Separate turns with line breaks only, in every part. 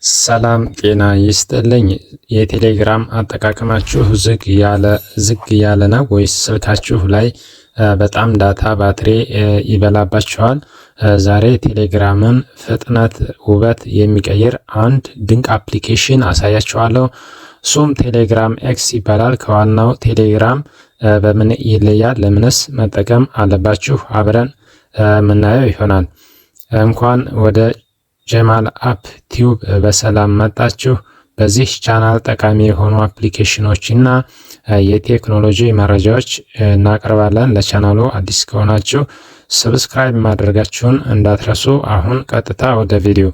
ሰላም ጤና ይስጥልኝ። የቴሌግራም አጠቃቀማችሁ ዝግ ያለ ነው ወይስ ስልካችሁ ላይ በጣም ዳታ ባትሪ ይበላባችኋል? ዛሬ ቴሌግራምን ፍጥነት ውበት የሚቀይር አንድ ድንቅ አፕሊኬሽን አሳያችኋለሁ። እሱም ቴሌግራም ኤክስ ይባላል። ከዋናው ቴሌግራም በምን ይለያል? ለምንስ መጠቀም አለባችሁ? አብረን ምናየው ይሆናል። እንኳን ወደ ጀማል አፕ ቲዩብ በሰላም መጣችሁ። በዚህ ቻናል ጠቃሚ የሆኑ አፕሊኬሽኖች እና የቴክኖሎጂ መረጃዎች እናቀርባለን። ለቻናሉ አዲስ ከሆናችሁ ሰብስክራይብ ማድረጋችሁን እንዳትረሱ። አሁን ቀጥታ ወደ ቪዲዮ።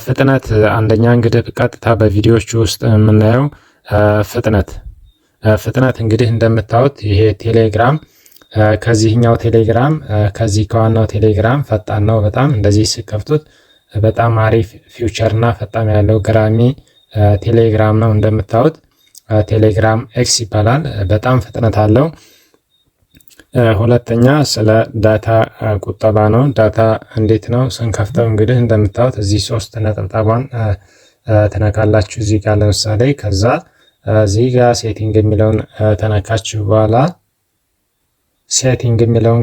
ፍጥነት አንደኛ እንግዲህ ቀጥታ በቪዲዮዎች ውስጥ የምናየው ፍጥነት እንግዲህ እንደምታዩት ይሄ ቴሌግራም ከዚህኛው ቴሌግራም ከዚህ ከዋናው ቴሌግራም ፈጣን ነው በጣም። እንደዚህ ሲከፍቱት በጣም አሪፍ ፊውቸር እና ፈጣን ያለው ገራሚ ቴሌግራም ነው። እንደምታዩት ቴሌግራም ኤክስ ይባላል። በጣም ፍጥነት አለው። ሁለተኛ ስለ ዳታ ቁጠባ ነው። ዳታ እንዴት ነው ስንከፍተው? እንግዲህ እንደምታዩት እዚህ 3 ነጠብጣቧን ትነካላችሁ እዚህ ጋር ለምሳሌ። ከዛ እዚህ ጋር ሴቲንግ የሚለውን ተነካችሁ በኋላ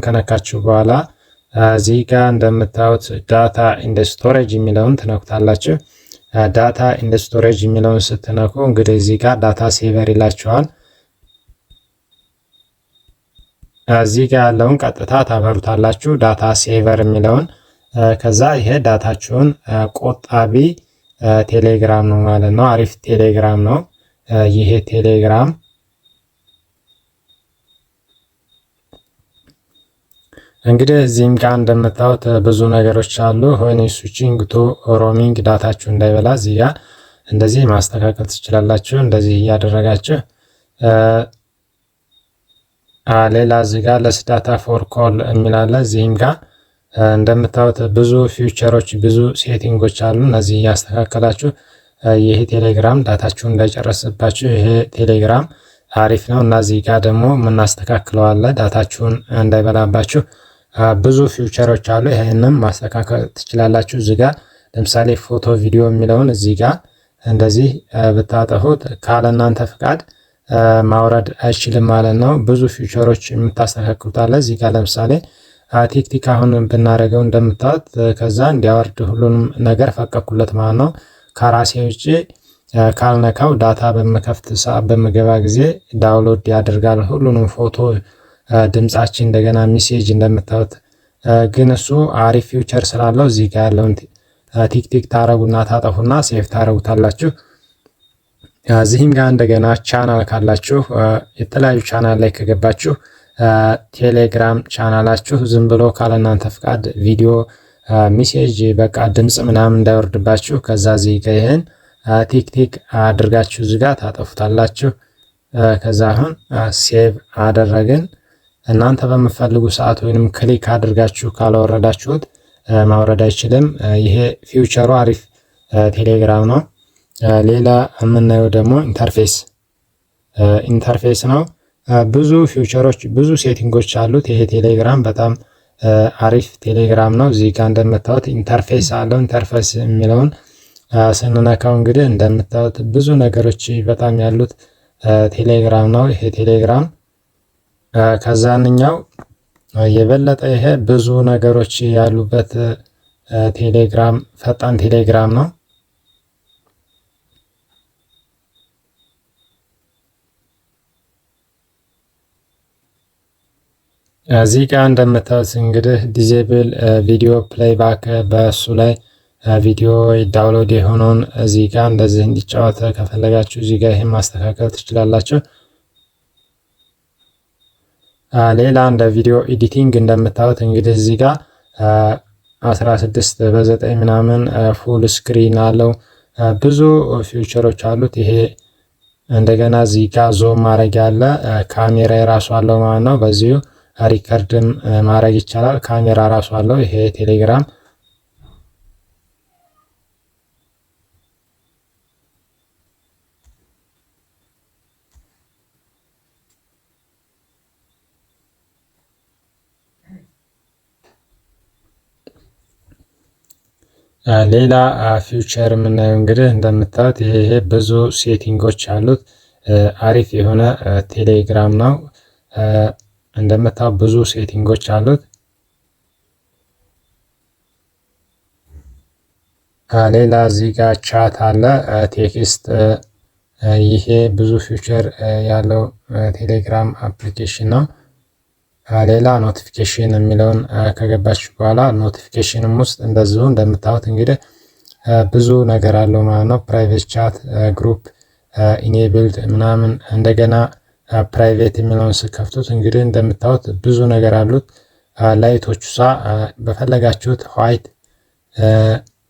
ከነካችሁ በኋላ እዚህ ጋር እንደምታዩት ዳታ ኢን ስቶሬጅ የሚለውን ትነኩታላችሁ። ዳታ ኢን ስቶሬጅ የሚለውን ስትነኩ እንግዲህ እዚህ ጋር ዳታ ሴቨር ይላችኋል። እዚህ ጋር ያለውን ቀጥታ ታበሩታላችሁ ዳታ ሴቨር የሚለውን። ከዛ ይሄ ዳታችሁን ቆጣቢ ቴሌግራም ነው ማለት ነው። አሪፍ ቴሌግራም ነው ይሄ ቴሌግራም። እንግዲህ እዚህም ጋር እንደምታዩት ብዙ ነገሮች አሉ። ሆኒ ስዊቺንግ ቱ ሮሚንግ ዳታችሁ እንዳይበላ እዚህ ጋር እንደዚህ ማስተካከል ትችላላችሁ። እንደዚህ እያደረጋችሁ ሌላ እዚህ ጋር ለስ ዳታ ፎር ኮል የሚላለ እዚህም ጋር እንደምታዩት ብዙ ፊውቸሮች ብዙ ሴቲንጎች አሉ። እነዚህ እያስተካከላችሁ ይሄ ቴሌግራም ዳታችሁ እንዳይጨርስባችሁ ይሄ ቴሌግራም አሪፍ ነው። እና እዚህ ጋር ደግሞ የምናስተካክለው አለ ዳታችሁን እንዳይበላባችሁ ብዙ ፊውቸሮች አሉ። ይሄንን ማስተካከል ትችላላችሁ። እዚህ ጋር ለምሳሌ ፎቶ ቪዲዮ የሚለውን እዚህ ጋር እንደዚህ ብታጠፉት ካለ እናንተ ፍቃድ ማውረድ አይችልም ማለት ነው። ብዙ ፊውቸሮች የምታስተካክሉት አለ። እዚህ ጋር ለምሳሌ ቲክቲክ አሁን ብናደርገው እንደምታዩት ከዛ እንዲያወርድ ሁሉንም ነገር ፈቀኩለት ማለት ነው። ከራሴ ውጪ ካልነካው ዳታ በመከፍት ሰዓት በምገባ ጊዜ ዳውንሎድ ያደርጋል ሁሉንም ፎቶ፣ ድምጻችን፣ እንደገና ሜሴጅ እንደምታዩት። ግን እሱ አሪፍ ፊውቸር ስላለው እዚህ ጋር ያለውን ቲክቲክ ታረጉና ታጠፉና ሴቭ ታረጉታላችሁ። እዚህም ጋር እንደገና ቻናል ካላችሁ የተለያዩ ቻናል ላይ ከገባችሁ ቴሌግራም ቻናላችሁ ዝም ብሎ ካለ እናንተ ፍቃድ ቪዲዮ፣ ሜሴጅ፣ በቃ ድምጽ ምናምን እንዳይወርድባችሁ ከዛ እዚህ ጋር ይሄን ቲክቲክ አድርጋችሁ እዚህ ጋር ታጠፉታላችሁ። ከዛ አሁን ሴቭ አደረግን። እናንተ በምትፈልጉ ሰዓት ወይንም ክሊክ አድርጋችሁ ካላወረዳችሁት ማውረድ አይችልም። ይሄ ፊውቸሩ አሪፍ ቴሌግራም ነው። ሌላ የምናየው ደግሞ ኢንተርፌስ ነው። ብዙ ፊውቸሮች ብዙ ሴቲንጎች አሉት። ይሄ ቴሌግራም በጣም አሪፍ ቴሌግራም ነው። እዚህ ጋር እንደምታዩት ኢንተርፌስ አለው። ኢንተርፌስ የሚለውን ስንነካው እንግዲህ እንደምታዩት ብዙ ነገሮች በጣም ያሉት ቴሌግራም ነው ይሄ ቴሌግራም። ከዛንኛው የበለጠ ይሄ ብዙ ነገሮች ያሉበት ቴሌግራም ፈጣን ቴሌግራም ነው። እዚህ ጋር እንደምታዩት እንግዲህ ዲዜብል ቪዲዮ ፕሌይባክ በእሱ ላይ ቪዲዮ ዳውንሎድ የሆነውን እዚህ ጋር እንደዚህ እንዲጫወት ከፈለጋችሁ እዚህ ጋር ይሄን ማስተካከል ትችላላችሁ። ሌላ እንደ ቪዲዮ ኤዲቲንግ እንደምታዩት እንግዲህ እዚህ ጋር 16 በ9 ምናምን ፉል ስክሪን አለው። ብዙ ፊውቸሮች አሉት። ይሄ እንደገና እዚህ ጋር ዞም ማድረግ ያለ ካሜራ የራሱ አለው ማለት ነው። በዚሁ ሪከርድም ማድረግ ይቻላል። ካሜራ ራሱ አለው ይሄ ቴሌግራም። ሌላ ፊውቸር የምናየው እንግዲህ እንደምታዩት ይሄ ብዙ ሴቲንጎች አሉት። አሪፍ የሆነ ቴሌግራም ነው። እንደምታዩት ብዙ ሴቲንጎች አሉት። ሌላ እዚህ ጋር ቻት አለ፣ ቴክስት። ይሄ ብዙ ፊውቸር ያለው ቴሌግራም አፕሊኬሽን ነው። ሌላ ኖቲፊኬሽን የሚለውን ከገባችሁ በኋላ ኖቲፊኬሽንም ውስጥ እንደዚሁ እንደምታዩት እንግዲህ ብዙ ነገር አለው ማለት ነው። ፕራይቬት ቻት፣ ግሩፕ ኢኔብልድ ምናምን፣ እንደገና ፕራይቬት የሚለውን ስከፍቱት እንግዲህ እንደምታዩት ብዙ ነገር አሉት። ላይቶቹ በፈለጋችሁት ዋይት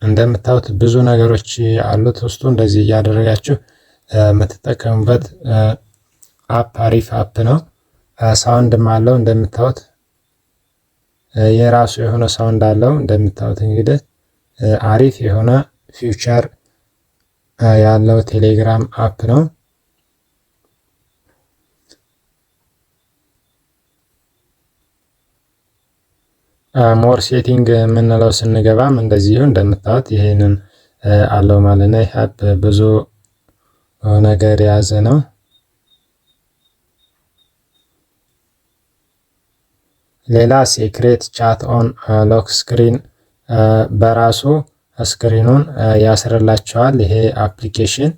እንደምታዩት ብዙ ነገሮች አሉት ውስጡ። እንደዚህ እያደረጋችሁ የምትጠቀሙበት አፕ አሪፍ አፕ ነው። ሳውንድም አለው እንደምታዩት የራሱ የሆነ ሳውንድ አለው። እንደምታዩት እንግዲህ አሪፍ የሆነ ፊውቸር ያለው ቴሌግራም አፕ ነው። ሞር ሴቲንግ የምንለው ስንገባም እንደዚሁ እንደምታዩት ይሄንን አለው ማለት ነው። ይህ አፕ ብዙ ነገር የያዘ ነው። ሌላ ሴክሬት ቻት ኦን ሎክ ስክሪን በራሱ ስክሪኑን ያስርላቸዋል ይሄ አፕሊኬሽን።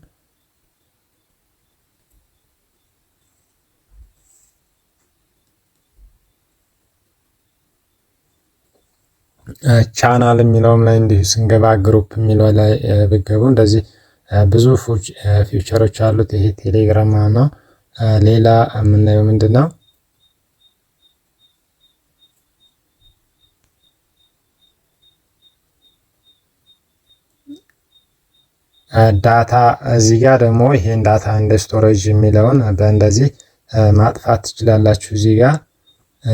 ቻናል የሚለውም ላይ እንዲሁ ስንገባ ግሩፕ የሚለው ላይ ብገቡ እንደዚህ ብዙ ፊውቸሮች አሉት ይሄ ቴሌግራም ነው። ሌላ የምናየው ምንድን ነው? ዳታ። እዚህ ጋር ደግሞ ይሄን ዳታ እንደ ስቶሬጅ የሚለውን በእንደዚህ ማጥፋት ትችላላችሁ። እዚህ ጋር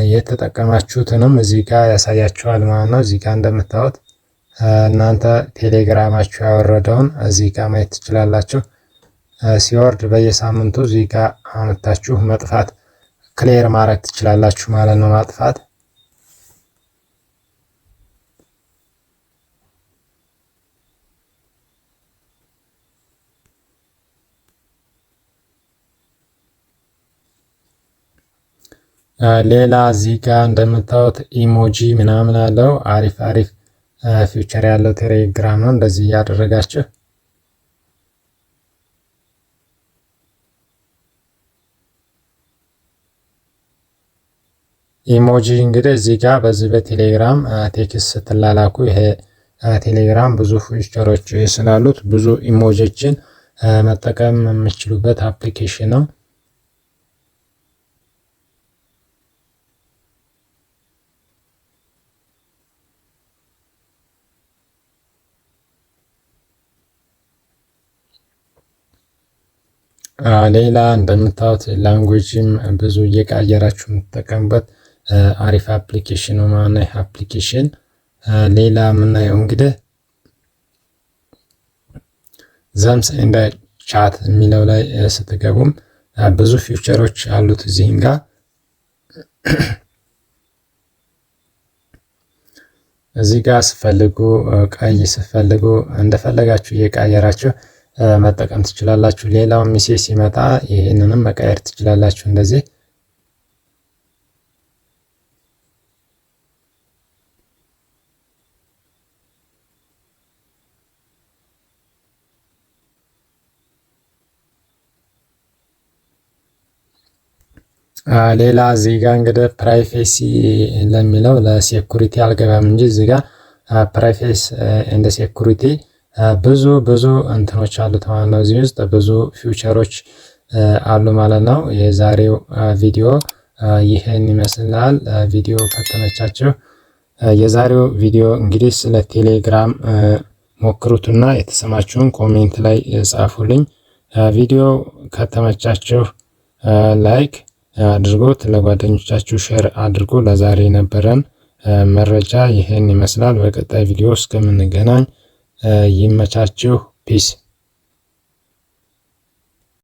የተጠቀማችሁትንም እዚህ ጋር ያሳያችኋል ማለት ነው። እዚህ ጋር እንደምታዩት እናንተ ቴሌግራማችሁ ያወረደውን እዚህ ጋር ማየት ትችላላችሁ። ሲወርድ በየሳምንቱ እዚህ ጋር አመጣችሁ መጥፋት ክሊር ማድረግ ትችላላችሁ ማለት ነው። ማጥፋት ሌላ እዚህ ጋር እንደምታዩት ኢሞጂ ምናምን አለው። አሪፍ አሪፍ ፊውቸር ያለው ቴሌግራም ነው። እንደዚህ እያደረጋችሁ ኢሞጂ እንግዲህ እዚህ ጋር በዚህ በቴሌግራም ቴክስት ስትላላኩ ይሄ ቴሌግራም ብዙ ፊውቸሮች ስላሉት ብዙ ኢሞጂዎችን መጠቀም የምችሉበት አፕሊኬሽን ነው። ሌላ እንደምታዩት ላንጉጅም ብዙ እየቀየራችሁ የምትጠቀሙበት አሪፍ አፕሊኬሽን ነው ማለት ነው። አፕሊኬሽን ሌላ የምናየው እንግዲህ ዘምስ እንደ ቻት የሚለው ላይ ስትገቡም ብዙ ፊውቸሮች አሉት። እዚህም ጋር እዚህ ጋር ስፈልጉ ቀይ ስፈልጉ እንደፈለጋችሁ እየቀየራችሁ መጠቀም ትችላላችሁ። ሌላው ሚሴጅ ሲመጣ ይህንንም መቀየር ትችላላችሁ እንደዚህ። ሌላ እዚህ ጋር እንግዲህ ፕራይቬሲ ለሚለው ለሴኩሪቲ አልገባም እንጂ እዚህ ጋር ፕራይቬሲ እንደ ሴኩሪቲ ብዙ እንትኖች አሉት ማለት ነው። እዚህ ውስጥ ብዙ ፊውቸሮች አሉ ማለት ነው። የዛሬው ቪዲዮ ይህን ይመስላል። ቪዲዮ ከተመቻችሁ የዛሬው ቪዲዮ እንግዲህ ስለ ቴሌግራም ሞክሩትና የተሰማችሁን ኮሜንት ላይ ጻፉልኝ። ቪዲዮ ከተመቻችሁ ላይክ አድርጎት ለጓደኞቻችሁ ሼር አድርጎ። ለዛሬ የነበረን መረጃ ይህን ይመስላል። በቀጣይ ቪዲዮ እስከምንገናኝ ይመቻችሁ። ፒስ